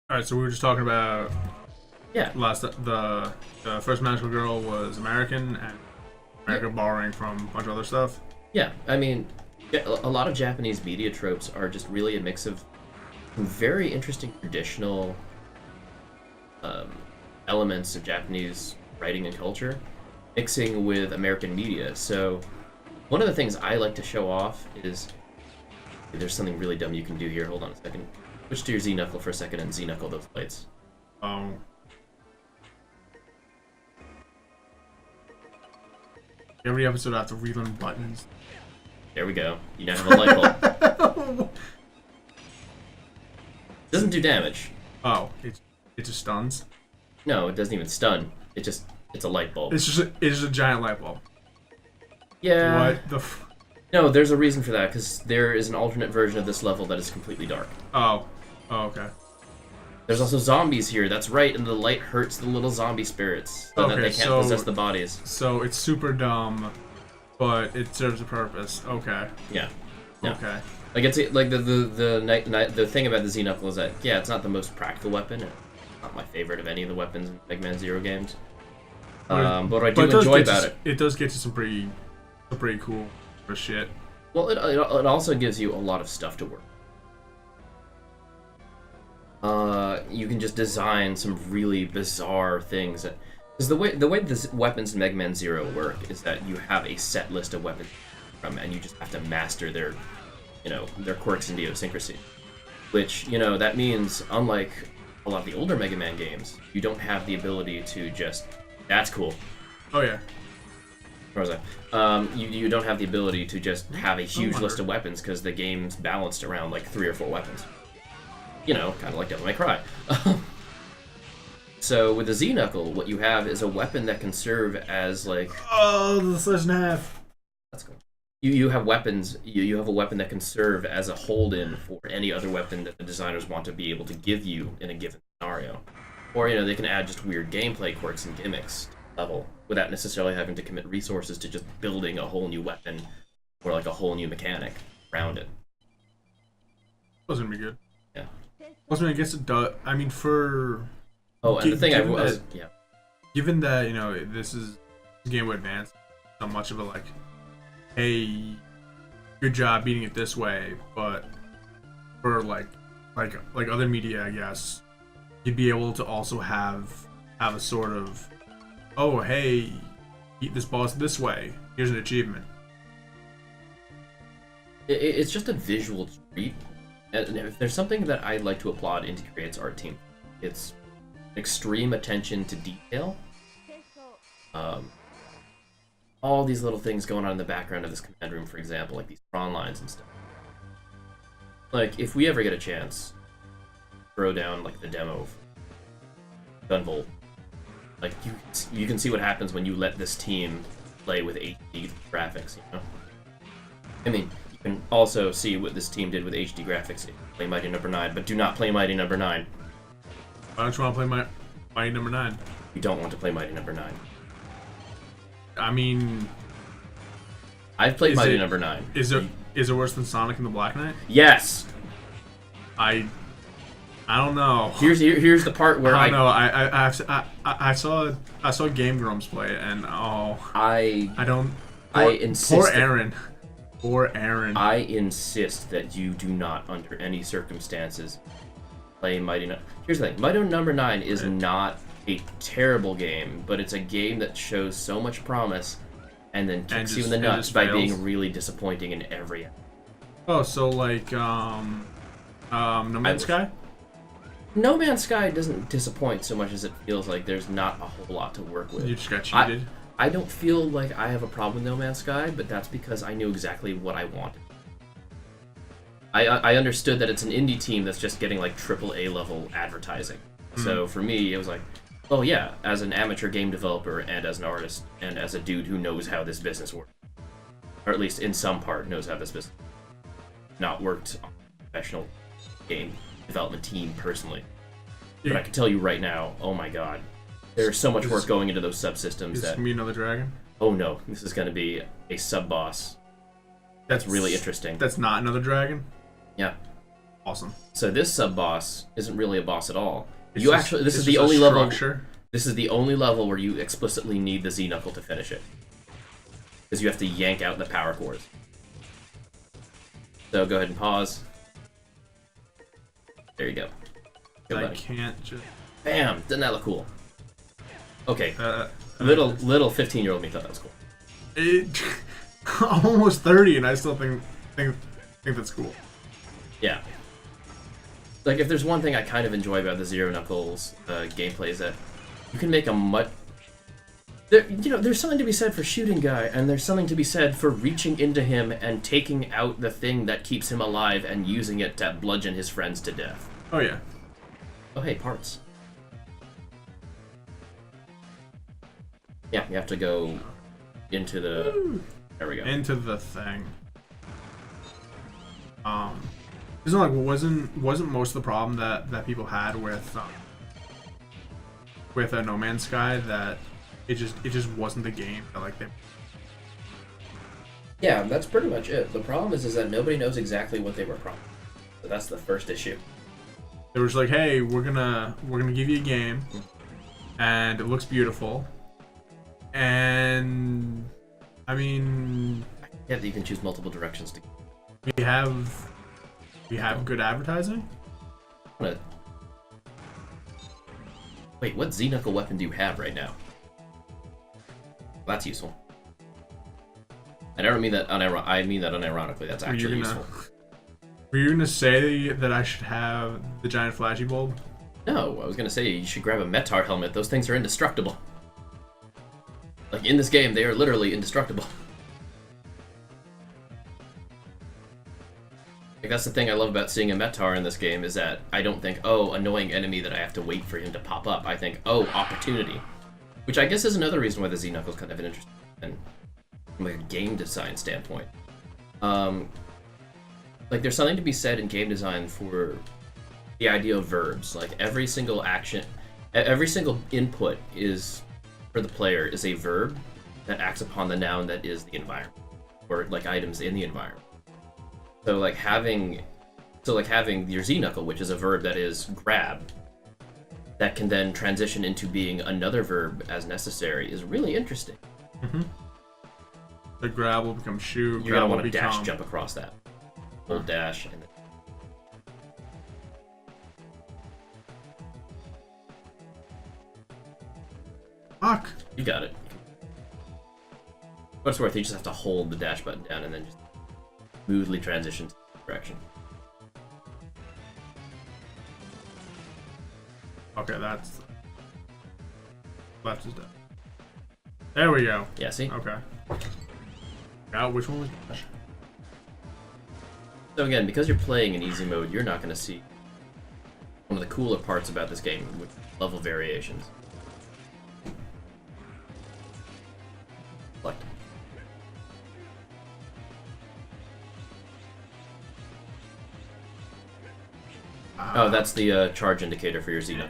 All right, so we were just talking about Yeah, the first magical girl was American and America borrowing from a bunch of other stuff. yeah. I mean, yeah, a lot of Japanese media tropes are just really a mix of some very interesting traditional um, elements of Japanese writing and culture, mixing with American media. So, one of the things I like to show off is there's something really dumb you can do here. Hold on a second. Switch to your Z knuckle for a second and Z knuckle those plates. Um, every episode I have to relearn buttons. There we go. You now have a light bulb. Doesn't do damage. Oh, it just stuns. No, it doesn't even stun. It's a light bulb. It's just a giant light bulb. Yeah. What the? No, there's a reason for that, because there is an alternate version of this level that is completely dark. Oh, okay. There's also zombies here, that's right, and the light hurts the little zombie spirits, so that they can't possess the bodies. So it's super dumb, but it serves a purpose. Okay. Yeah. Yeah. Okay. Like, it's like the thing about the Z-Knuckle is that, yeah, it's not the most practical weapon, and it's not my favorite of any of the weapons in Mega Man Zero games. But what I do enjoy about it... It does get you some pretty cool shit. Well, it also gives you a lot of stuff to work. You can just design some really bizarre things. Because the way the weapons in Mega Man Zero work is that you have a set list of weapons from, and you just have to master their quirks and idiosyncrasy. Which, that means, unlike a lot of the older Mega Man games, you don't have the ability to just, that's cool. Oh yeah. Where was I? You don't have the ability to just have a huge list of weapons because the game's balanced around like 3 or 4 weapons. Kind of like Devil May Cry. So with the Z-Knuckle, what you have is a weapon that can serve as like... Oh, the slash and a half. That's cool. You have weapons. You have a weapon that can serve as a hold-in for any other weapon that the designers want to be able to give you in a given scenario. Or, they can add just weird gameplay quirks and gimmicks to the level without necessarily having to commit resources to just building a whole new weapon or like a whole new mechanic around it. That's gonna be good. Yeah. Plus, I guess it does. I mean, for... Oh, and the thing given that, this is Game Boy Advance, not much of a, like, hey, good job beating it this way, but for, like other media, I guess, you'd be able to also have a sort of, oh, hey, beat this boss this way. Here's an achievement. It's just a visual treat. And if there's something that I'd like to applaud Indie Create's art team, it's extreme attention to detail. All these little things going on in the background of this command room, for example, like these prawn lines and stuff. Like, if we ever get a chance, throw down like the demo for Gunvolt. Like, you can see what happens when you let this team play with HD graphics, I mean, you can also see what this team did with HD graphics in Play Mighty Number 9, but do not play Mighty Number 9. Why don't you want to play Mighty Number 9? You don't want to play Mighty Number 9. I mean... I've played Mighty Number 9. Is it worse than Sonic and the Black Knight? Yes! I don't know. Here's the part where I don't know. I saw Game Grumps play it, and I don't. I insist. Poor Aaron. I insist that you do not, under any circumstances, play Mighty. Here's the thing: Mighty Number 9 is not a terrible game, but it's a game that shows so much promise, and then kicks you in the nuts by being really disappointing in every. Oh, so like No Man's Sky? No Man's Sky doesn't disappoint so much as it feels like there's not a whole lot to work with. You just got cheated. I don't feel like I have a problem with No Man's Sky, but that's because I knew exactly what I wanted. I understood that it's an indie team that's just getting like AAA level advertising. Mm-hmm. So for me, it was like, oh yeah, as an amateur game developer and as an artist and as a dude who knows how this business works, or at least in some part knows how this business works. Not worked on a professional game development team personally. But I can tell you right now, oh my god, there's so much work going into those subsystems. Is this gonna be another dragon? Oh no, this is gonna be a sub-boss. That's really interesting. That's not another dragon? Yeah. Awesome. awesome. So this sub boss isn't really a boss at all. It's You just- actually, this it's is just the a only level. structure. This is the only level where you explicitly need the Z knuckle to finish it, because you have to yank out the power cores. So go ahead and pause. There you go. Good I buddy. can't just. Bam! Doesn't that look cool? Okay. Uh, Little 15-year-old me thought that was cool. It, I'm almost 30, and I still think that's cool. Yeah. Like, if there's one thing I kind of enjoy about the Zero Knuckles gameplay is that you can make a much... there's something to be said for shooting guy, and there's something to be said for reaching into him and taking out the thing that keeps him alive and using it to bludgeon his friends to death. Oh yeah. Oh, hey, parts. Yeah, you have to go into the... Woo. There we go. Into the thing. Isn't like wasn't most of the problem that people had with No Man's Sky that it just wasn't the game that like they. Yeah, that's pretty much it. The problem is that nobody knows exactly what they were promised. So that's the first issue. They were just like, hey, we're gonna give you a game, and it looks beautiful, and I mean, Yeah, you can choose multiple directions to. we have good advertising. Wait, what Z-Knuckle weapon do you have right now? That's useful. I don't mean that I mean that unironically. That's actually useful. Were you gonna say that I should have the giant flashy bulb? No, I was gonna say you should grab a Metar helmet. Those things are indestructible. Like, in this game, they are literally indestructible. Like, that's the thing I love about seeing a Metar in this game, is that I don't think, oh, annoying enemy that I have to wait for him to pop up. I think, oh, opportunity. Which I guess is another reason why the Z-Knuckle is kind of an interesting, and from like a game design standpoint. Like, there's something to be said in game design for the idea of verbs. Like, every single action, every single input is, for the player, is a verb that acts upon the noun that is the environment, or like items in the environment. So like having your Z-Knuckle, which is a verb that is grab, that can then transition into being another verb as necessary, is really interesting. Mm-hmm. The grab will become shoot. You're gonna want to dash jump across that. Hold dash and then... Fuck! You got it. What's worth, you just have to hold the dash button down and then just smoothly transition to the direction. Okay, that's just it. There we go. Yeah, see? Okay. Now, which one was dash? So again, because you're playing in easy mode, you're not going to see one of the cooler parts about this game, with level variations. Select. Oh, that's the charge indicator for your Xeno.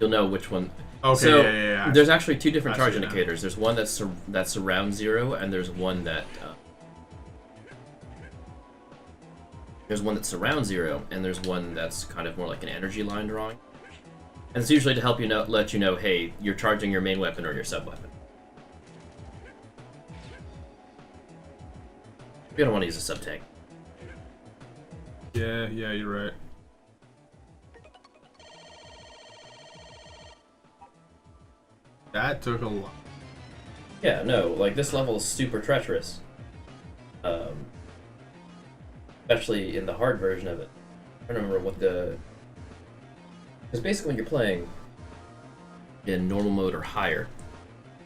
You'll know which one. Okay, so, yeah. There's actually two different I charge see that. indicators. There's one that's around 0, and there's one that around 0, and there's one that's kind of more like an energy line drawing. And it's usually to help you know, let you know, hey, you're charging your main weapon or your sub weapon. You don't want to use a sub tank. Yeah, you're right. That took a lot. Yeah, no, like, this level is super treacherous. Especially in the hard version of it. I don't remember what the... Because basically when you're playing in normal mode or higher,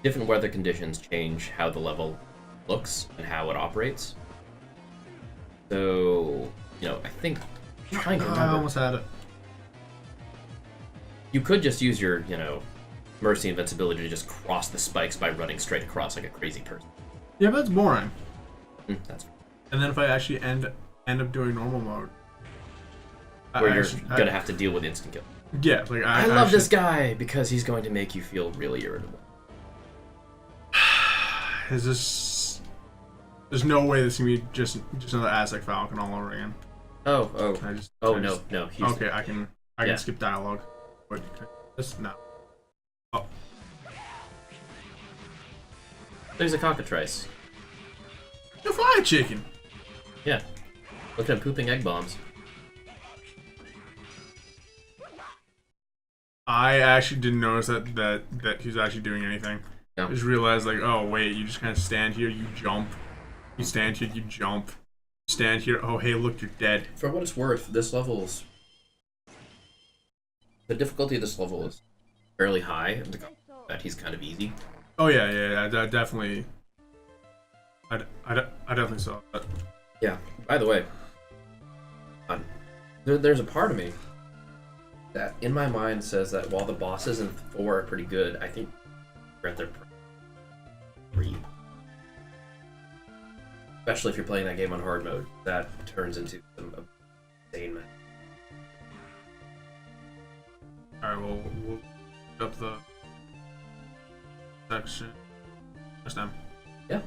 different weather conditions change how the level looks and how it operates. So, you know, I think... I'm trying to remember. I almost had it. You could just use your, you know, Mercy invincibility to just cross the spikes by running straight across like a crazy person. Yeah, but that's boring. That's And then if I actually end up doing normal mode, where you're gonna have to deal with instant kill. Yeah, like I love this guy because he's going to make you feel really irritable. Is this? There's no way this can be just another Aztec Falcon all over again. Oh. Can I just? Oh, can I no, just- no. He's, Okay, I can Yeah. skip dialogue. But this no. Oh, There's a cockatrice. the fly chicken. Yeah. Look at him pooping egg bombs. I actually didn't notice that he's actually doing anything. No. I just realized like, oh wait, you just kind of stand here, you jump. You stand here, you jump. You stand here. Oh hey, look, you're dead. For what it's worth, this level's... The difficulty of this level is fairly high. That he's kind of easy. Oh yeah. Definitely. I definitely saw that. Yeah. By the way, there's a part of me that, in my mind, says that while the bosses in 4 are pretty good, I think we're at their 3. Especially if you're playing that game on hard mode, that turns into some insane mess. All right, well, we'll up the section next time. Yeah.